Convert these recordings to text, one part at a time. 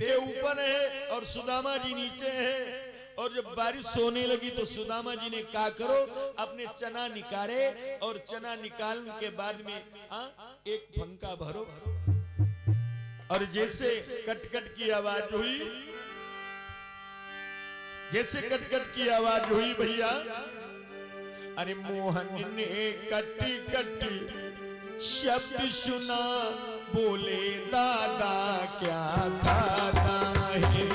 के ऊपर है और सुदामा जी नीचे है। और जब बारिश होने लगी तो सुदामा जी ने कहा करो अपने चना निकाले और चना निकालने के बाद में एक फंका भरो। और जैसे कटकट की आवाज हुई, जैसे कटकट की आवाज हुई भैया, अरे मोहन ने कटी कटी शब्द सुना, बोले दादा क्या खाता है।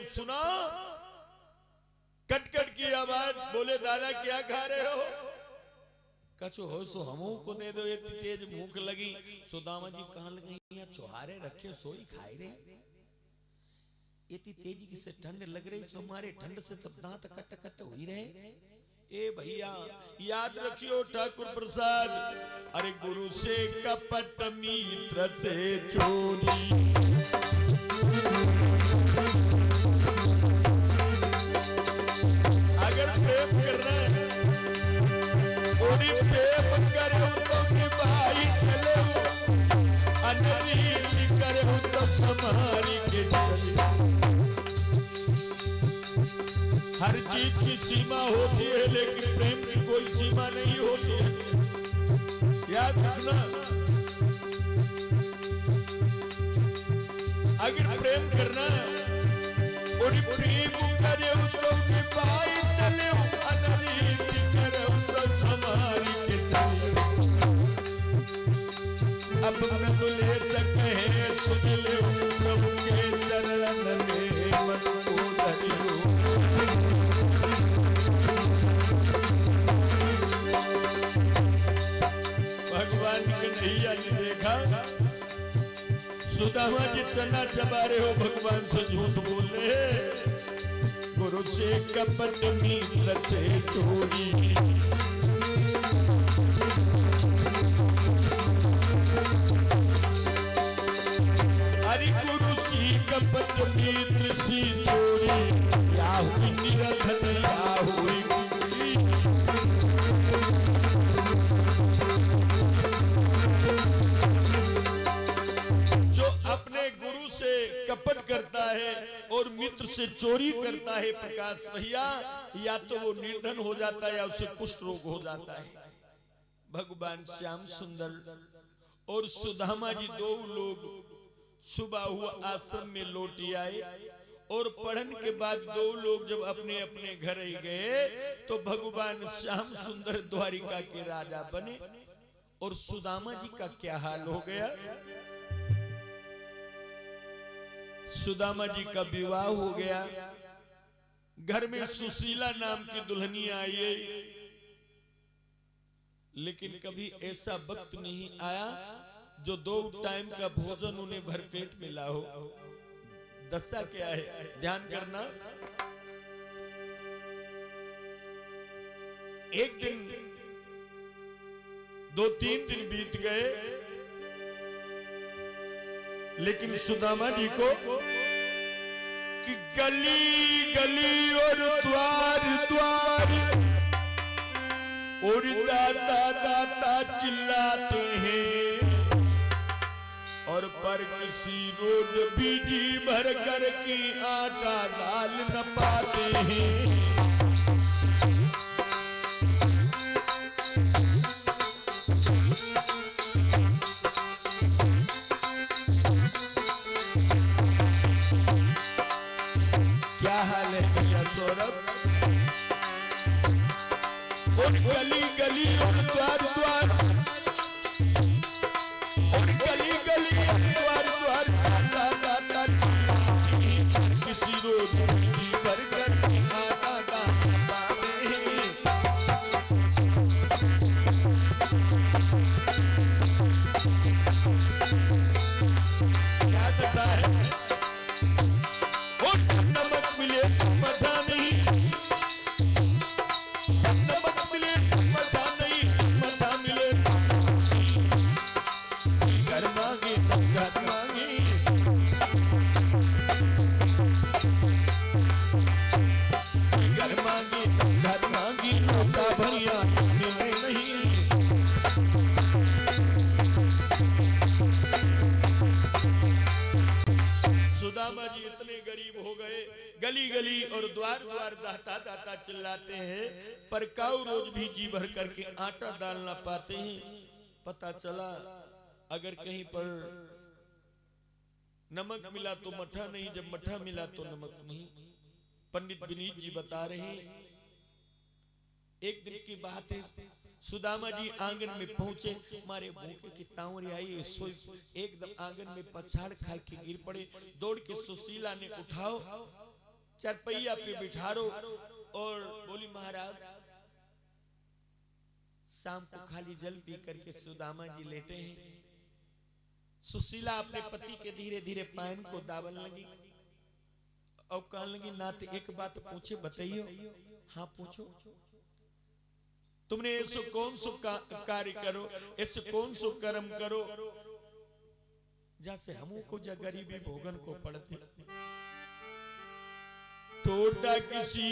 सुना कटकट की आवाज, बोले दादा क्या खा रहे हो। कछु हो सो हमों को दे दो, इतनी तेज भूख लगी। सुदामा जी कहां लगे, यहाँ चौहारे रखे सोई खाए रहे। इतनी तेजी से ठंड लग रही, हमारे ठंड से तब दांत कट कट हो ही रहे। ए भैया याद रखियो ठाकुर प्रसाद, अरे गुरु से कपट मित्र से चोरी। अगर प्रेम करना है ओरी प्रेम करे तो के भाई चले, अनरीति करे तो समारी के चले। हर चीज की सीमा होती है लेकिन प्रेम की कोई सीमा नहीं होती है, याद रखना। अगर प्रेम करना और प्रेम करे तो के भाई चले, अनरीति करे तो समारी के चले। अब प्रभु ले सके हैं सुन ले, प्रभु के चरण में मन को धरियो। भगवान कन्हैया ने देखा सुदामा जी चना चबा रहे हो, भगवान से झूठ बोल रहे। गुरु से कपट मित्र से चोरी, हरि गुरु सी कपट मित्र सी चोरी। या हुई निरधन या हुई कुंजी, जो अपने गुरु से कपट करता है और मित्र से चोरी करता है प्रकाश भैया, या तो वो निर्धन हो जाता है या उसे कुष्ठ रोग हो जाता है। भगवान श्याम सुंदर और सुदामा जी दो लोग सुबह हुआ आश्रम में लौट आए और पढ़न के बाद दो लोग जब अपने अपने घर ही गए तो भगवान श्याम सुंदर द्वारिका के राजा बने। और सुदामा जी का क्या हाल हो गया। सुदामा जी का विवाह हो गया, घर में सुशीला नाम की दुल्हनी आई, लेकिन कभी ऐसा वक्त नहीं आया जो 2 टाइम का भोजन उन्हें भरपेट मिला हो। दस्ता क्या है, ध्यान करना। एक दिन 2-3 दिन बीत गए, लेकिन सुदामा जी को कि गली गली और द्वार द्वार और दादा दादा चिल्लाते हैं, और पर किसी रोज बीजी भर कर की आटा दाल न पाते हैं। क्या हाल है भैया सौरभ। और गली गली और द्वार द्वार, और गली गली और द्वार द्वार दाता दाता किसी रोज जी भर कर आटा दाता क्या कहता है। और नमक मिले मजा नहीं, नमक मिले मजा नहीं, मजा मिले घर मांगे घर मांगे, घर मांगे घर मांगी लोटा भरिया मिले नहीं। सुदामा जी इतने गरीब हो गए, गली गली और द्वार द्वार दाता दाता चिल्लाते हैं, पर काऊ रोज भी जी भर करके आटा डाल ना पाते हैं। पता चला अगर कहीं पर नमक मिला तो मठा नहीं, जब मठा मिला तो नमक नहीं। पंडित विनीत जी बता रहे हैं, एक दिन की बात है, सुदामा जी आंगन में पहुंचे, मारे भूखे की तांवरी आई, एकदम आंगन में पछाड़ खा के गिर पड़े। दौड़ के सुशीला ने उठाओ, चरपैया पे बिठारो और बोली महाराज शाम को खाली जल पी करके सुदामा जी लेटे हैं। सुशीला अपने पति के धीरे धीरे पैन को दाबन लगी और कहने लगी, नाथ एक बात पूछे बताइयो। हाँ पूछो। तुमने ऐसा कौन सो कार्य करो, ऐसे कौन सो कर्म करो जैसे हमको जा गरीबी भोगन को पड़ते। टोटा किसी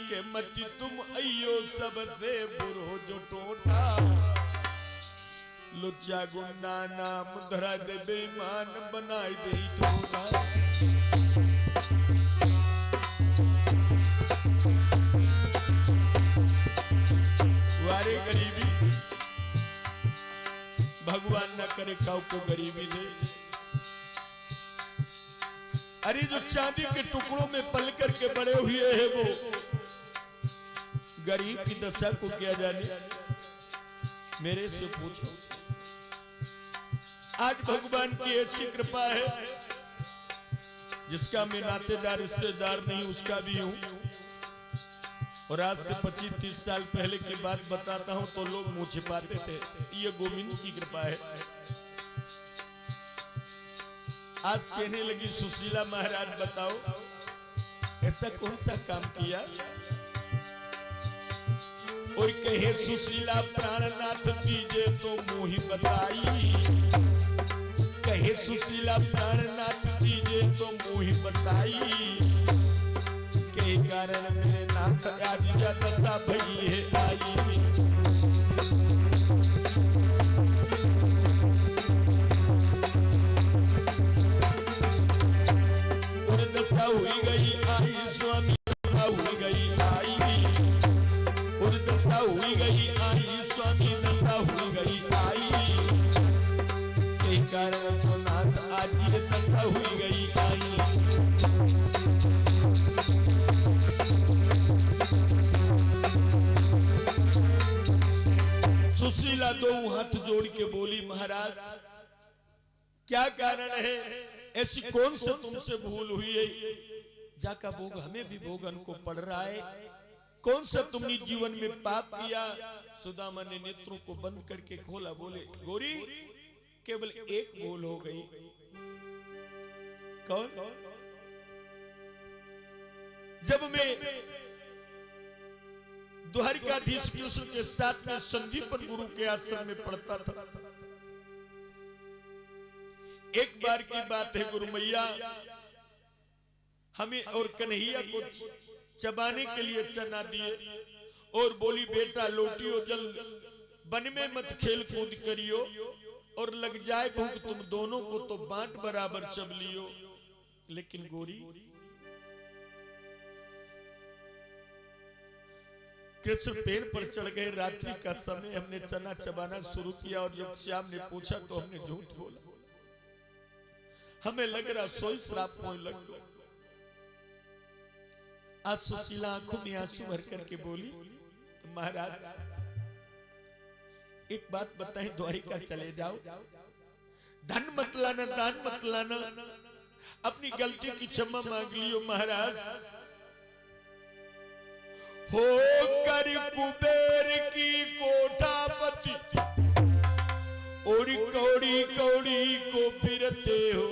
के मत तुम अयो सबसे बुरो जो टोटा, लुच्चा गुंडा नाम धरा दे बेईमान बनाए दे टोटा। वारे गरीबी भगवान न करे काऊ को गरीबी दे। अरे जो चांदी के टुकड़ों में पल करके बड़े हुए हैं वो गरीब की दशा को क्या जाने। मेरे से पूछो, आज भगवान की ऐसी कृपा है जिसका मैं नातेदार रिश्तेदार नहीं उसका भी हूं। और आज से 25-30 साल पहले की बात बताता हूं तो लोग मुंह छिपाते थे, ये गोविंद की कृपा है। आज कहने लगी सुशीला महाराज बताओ ऐसा कौन सा काम किया। और कहे सुशीला प्राणनाथ दीजे तो मुंह ही बताई, कहे सुशीला प्राणनाथ दीजे तो मुंह ही बताई। के कारण मेरे नाथ आज दशा भई है आई। और दशा हुई गई आई स्वामी, दशा हुई गई आई। और दशा हुई गई आई स्वामी, दशा हुई गई आई। के कारण तो नाथ आज ये दशा हुई गई आई। सुशीला दो हाथ जोड़ के बोली महाराज क्या कारण है, ऐसी कौन से तुमसे भूल हुई है जाका भोग हमें भी भोगन को पड़ रहा है। कौन सा तुमने जीवन में पाप किया। सुदामा ने नेत्रों को बंद करके खोला, बोले गोरी केवल एक भूल हो गई। कौन। जब मैं द्वारिकाधीश कृष्ण के साथ में संदीपन गुरु के आश्रम में पढ़ता था, एक बार की बात है गुरु मैया हमें और कन्हैया को चबाने के लिए चना दिए और बोली बेटा लौटियो जल्द, वन में मत खेल कूद करियो और लग जाए भूख तुम दोनों को तो बांट बराबर चब लियो। लेकिन गोरी कृष्ण पेड़ पर चढ़ गए, रात्रि का समय हमने चना चबाना शुरू किया और जब श्याम ने पूछा तो हमने झूठ बोला। हमें लग रहा सोई श्राप कोई लग गया। आज सुशीला आंखों में आंसू भर करके बोली महाराज एक बात बताएं, द्वारिका चले जाओ, धन मत लाना, दान मत लाना, अपनी गलती की क्षमा मांग लियो महाराज। हो कर कुबेर की कोठापति और कौड़ी कौड़ी को फिरते हो।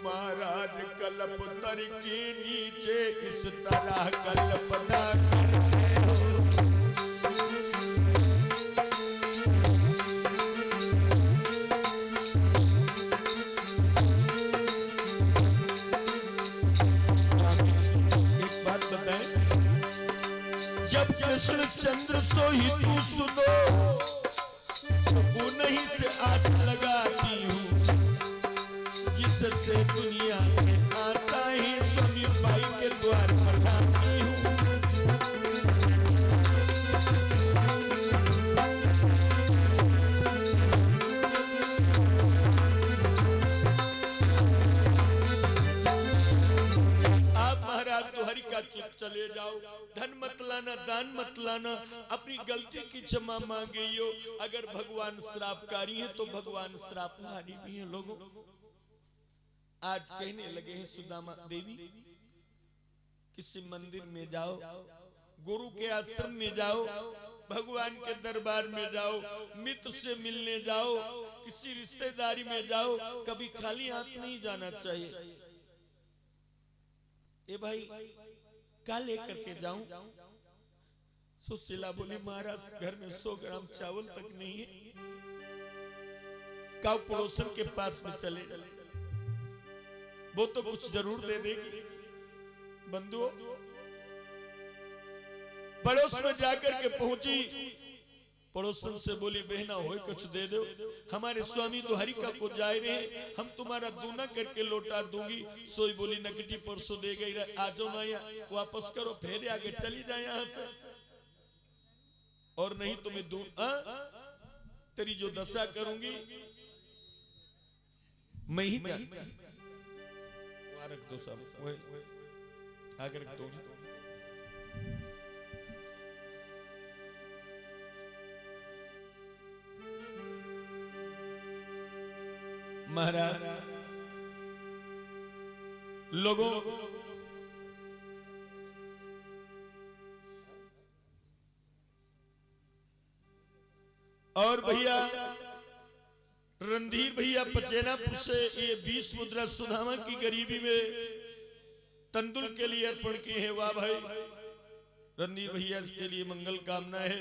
महाराज कल्पतर के नीचे इस तरह कल्पना करते हो। कृष्ण चंद्र सोही तू सुनो, उन्हीं से आस लगाती हूँ, जिससे दुनिया से आशा ही स्वामी भाई के द्वार बढ़ाती हूँ। द्वारिका चुप चले जाओ, धन मत लाना, दान मत लाना, अपनी गलती की क्षमा मांगियो। अगर भगवान श्रापकारी है तो भगवान श्रापहारी भी है। लोगों आज कहने लगे हैं सुदामा देवी, किसी मंदिर में जाओ, गुरु के आश्रम में जाओ, भगवान के दरबार में जाओ, मित्र से मिलने जाओ, किसी रिश्तेदारी में जाओ, कभी खाली हाथ नहीं जाना चाहिए। ए भाई क्या लेकर के जाऊं? सुशीला बोली महाराज घर में 100 ग्राम चावल तक नहीं है, काऊ पड़ोसन के पास में चले, वो तो कुछ जरूर दे देगी। बंधुओं पड़ोस में जाकर के पहुंची, पड़ोसन से बोली बहना हो कुछ दे दो, हमारे स्वामी द्वारिका को जा रहे हैं, हम तुम्हारा दूना करके लौटा दूंगी। सोई बोली नकटी परसों दे गई, आ जाओ ना यहाँ, वापस करो, फिर आगे चली जाए यहाँ से, और नहीं तुम्हें तेरी जो दशा करूंगी मैं ही रख दो सब आगे रख दो। महाराज लोगों और भैया रणधीर भैया पचेनापुर से ये 20 मुद्रा सुदामा की गरीबी में तंदुल के लिए अर्पण किए हैं। वाह भाई, रणधीर भैया के लिए मंगल कामना है।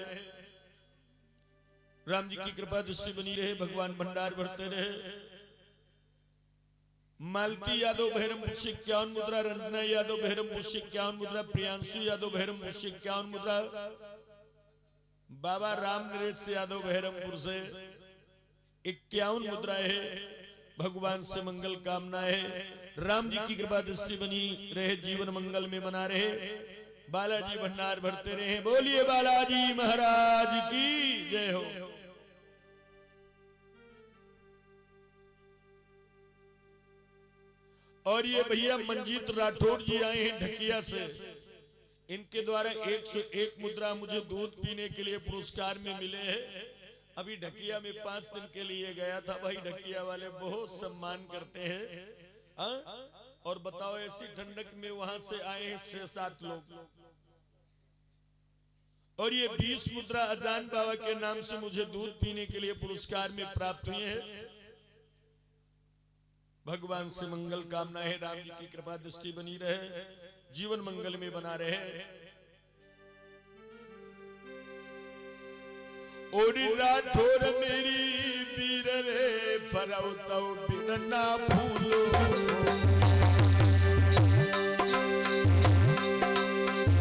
राम जी की कृपा दृष्टि बनी रहे, भगवान भंडार भरते रहे। मालती यादव बहरमपुर से 51 मुद्रा, रंजना यादव बहरमपुर से 51 मुद्रा, प्रियांशु यादव बहरमपुर से 51 मुद्रा, बाबा राम नरेश यादव बहरमपुर से 51 मुद्राएं है। भगवान से मंगल कामना है, राम जी की कृपा दृष्टि बनी रहे, जीवन मंगल में बना रहे, बालाजी भंडार भरते रहे। बोलिए बालाजी महाराज की जय हो। और ये भैया मंजीत राठौर जी आए हैं ढकिया से, इनके द्वारा 101 मुद्रा मुझे दूध पीने के लिए पुरस्कार में मिले हैं। अभी ढकिया में 5 दिन के लिए गया था भाई, ढकिया वाले बहुत सम्मान करते हैं। और बताओ ऐसी ठंडक में वहां से आए हैं 6-7 लोग। और ये 20 मुद्रा अजान बाबा के नाम से मुझे दूध पीने के लिए पुरस्कार में प्राप्त हुए हैं। भगवान से मंगल कामना है, राम जी की कृपा दृष्टि बनी रहे, जीवन मंगल में बना रहे। और राठौर मेरी वीर रे फरौ तो बिन ना भूलो,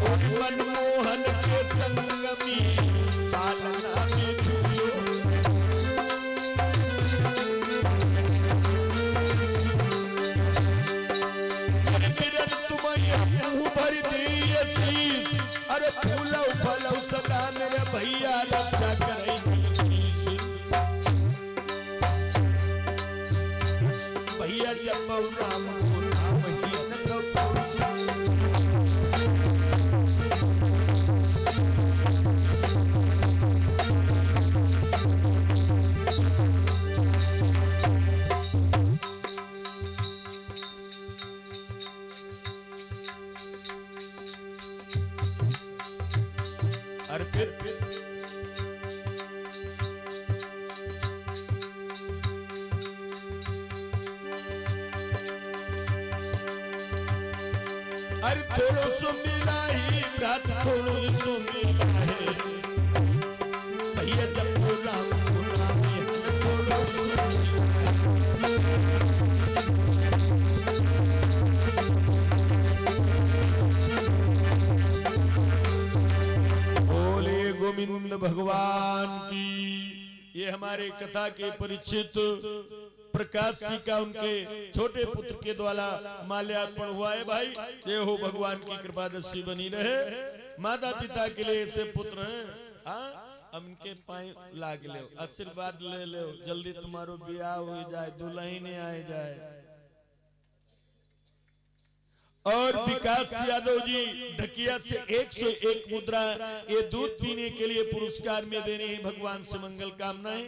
और मनमोहन के संगमी पालना में झूलो। भर दिए शीश, अरे फूलौ फलौ सदा मेरे भैया रक्षा करे। भैया जब राम को नाम ही न अर्पित। अरे थोड़ो सो मिला ही रात, थोड़ो सो मिला है भैया, जब बोला बोला थोड़ो सो बोले गोविंद भगवान की। ये हमारे कथा के परिचित प्रकाश जी का उनके छोटे पुत्र के द्वारा माल्यार्पण हुआ है। भाई ये हो भगवान की कृपा दृष्टि बनी रहे। माता पिता के लिए ऐसे पुत्र हैं, हाँ अब उनके पाए लाग ले, आशीर्वाद ले लो, जल्दी तुम्हारो ब्याह हो जाए, दुल्हन आ जाए। और विकास यादव जी ढकिया से 101 मुद्रा ये दूध पीने के लिए पुरस्कार में देने हैं। भगवान से मंगल कामनाएं।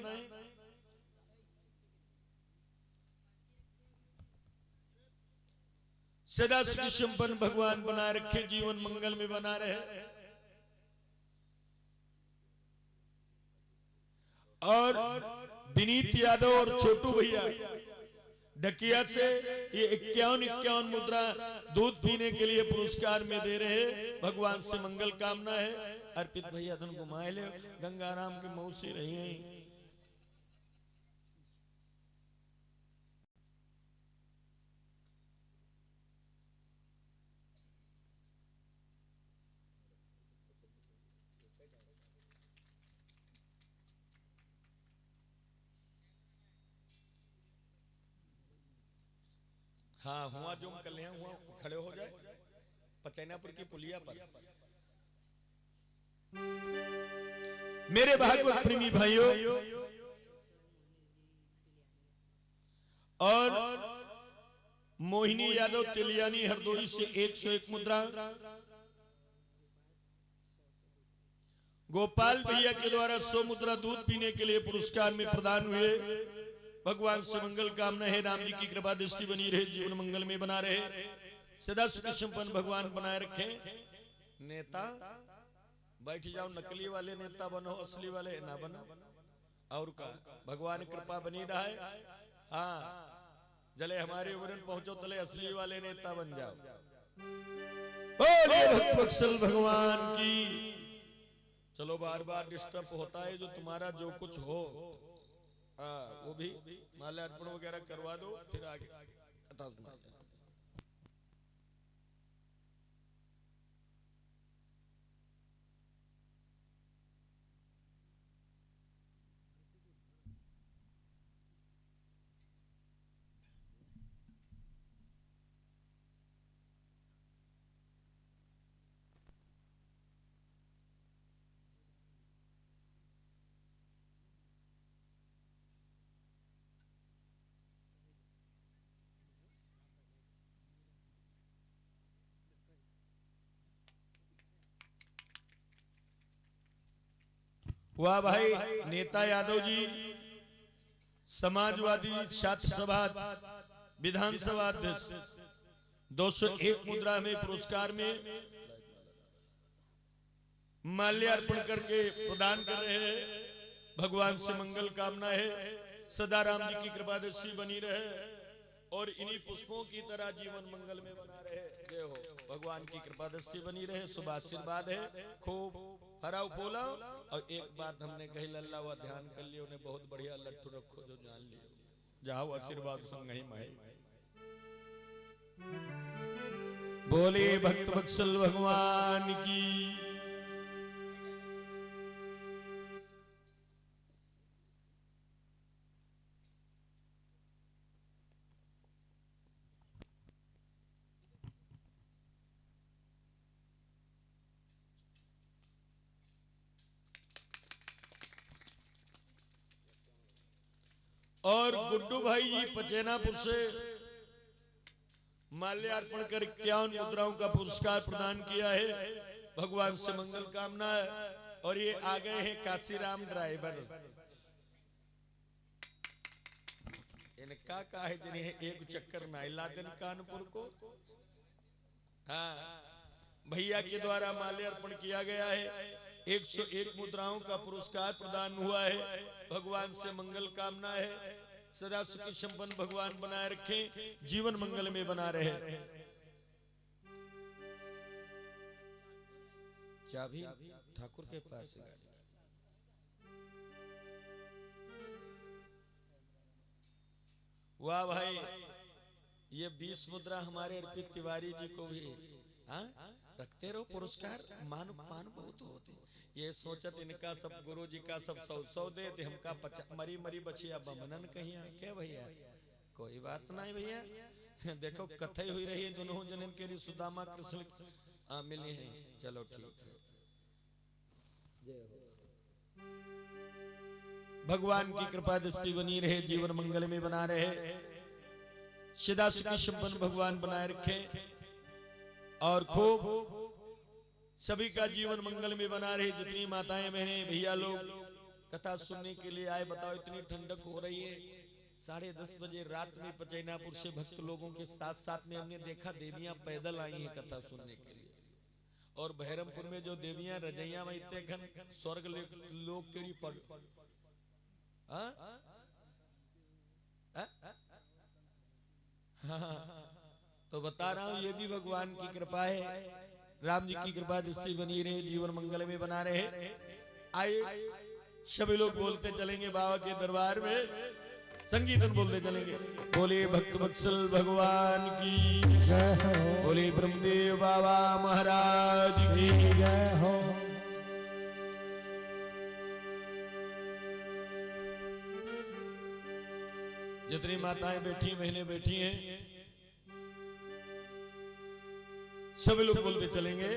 सदा सुखी संपन्न भगवान बना रखे, जीवन मंगल में बना रहे। और विनीत यादव और छोटू भैया ढकिया से ये 51 मुद्रा दूध पीने के लिए पुरस्कार में दे रहे। भगवान से मंगल कामना है। अर्पित भैया धन घुमाए ले, गंगाराम के मौसी रही हैं। हाँ हुआ जो कर ले, हुआ खड़े हो जाए पचैनापुर की पुलिया पर। मेरे भागवत प्रेमी भाइयों और मोहिनी यादव तेलियानी हरदोई से 101 मुद्रा, गोपाल भैया के द्वारा 100 मुद्रा दूध पीने के लिए पुरस्कार में प्रदान हुए। भगवान से मंगल कामना है। राम जी की कृपा दृष्टि बनी रहे, जीवन मंगल में बना रहे, सदा सुखी संपन्न भगवान बनाए रखे। नेता बैठ जाओ, नकली वाले नेता बनो, असली वाले ना बनो। और का भगवान कृपा बनी रहे। हाँ जले हमारे उम्र में पहुंचो तले असली वाले नेता बन जाओ। बोलिए भक्त वत्सल भगवान की। चलो बार बार डिस्टर्ब होता है, जो तुम्हारा जो कुछ हो वो भी माल्यार्पण वगैरह करवा दो, फिर आगे कथा सुना। वाह भाई नेता यादव जी, समाजवादी छात्र सभा विधानसभा अध्यक्ष 201 मुद्रा में पुरस्कार में माल्यार्पण करके प्रदान कर रहे हैं। भगवान से मंगल कामना है, सदा राम जी की कृपा दृष्टि बनी रहे और इन्हीं पुष्पों की तरह जीवन मंगल में बना रहे। जय हो, भगवान की कृपा दृष्टि बनी रहे, शुभ आशीर्वाद है, खूब हराओ बोला। और एक बात हमने कही लल्ला हुआ ध्यान कर लियो, उन्हें बहुत बढ़िया लट्ठू रखो जो जान लियो, जाओ आशीर्वाद संग ही माहे। बोले भक्त वत्सल भगवान की। और गुड्डू भाई जी पचैनापुर से माल्यार्पण कर 51 मुद्राओं का पुरस्कार प्रदान किया है। भगवान से मंगल कामना है। और ये आ गए हैं काशीराम ड्राइवर, इनका का है जिन्हें एक चक्कर नाइला दिन कानपुर को। हाँ भैया के द्वारा माल्यार्पण किया गया है। 101 मुद्राओं का पुरस्कार प्रदान हुआ है। भगवान से मंगल कामना है, सदा सुखी संपन्न भगवान बनाए रखें, जीवन मंगल में बना रहे। चाबी ठाकुर के पास है। वाह भाई, ये 20 मुद्रा हमारे अर्पित तिवारी जी को भी रखते रहो पुरस्कार, मान बहुत होते। ये सोचत इनका सब गुरु जी का सब 100 दे थे, हमका मरी मरी बचिया बमनन कहीं क्या भैया, कोई बात नहीं भैया। देखो कथई हुई रही है दोनों जनन के लिए, सुदामा कृष्ण मिले हैं। चलो ठीक है, भगवान की कृपा दृष्टि बनी रहे, जीवन मंगल में बना रहे, सदा सुखी संपन्न भगवान बनाए रखे और खूब सभी का जीवन मंगल में बना रहे। जितनी माताएं बहनें भैया लोग कथा सुनने के लिए आए, बताओ इतनी ठंडक हो रही है। 10:30 बजे रात में पचैनापुर से भक्त लोगों के साथ साथ में हमने देखा देवियां पैदल आई हैं कथा सुनने के लिए। और बहरमपुर में जो देवियां रजैया में इतने घन स्वर्ग लोग के पर तो बता रहा हूं, ये भी भगवान की कृपा है, राम जी की कृपा दृष्टि बनी रहे, जीवन मंगल में बना रहे। आइए सभी लोग बोलते चलेंगे बाबा के दरबार में, संगीतन बोलते चलेंगे। बोले भक्त वत्सल भगवान की जय हो, बोले ब्रह्मदेव बाबा महाराज की जय हो। जितनी माताएं बैठी बहनें बैठी हैं, सभी लोग बोलते चलेंगे।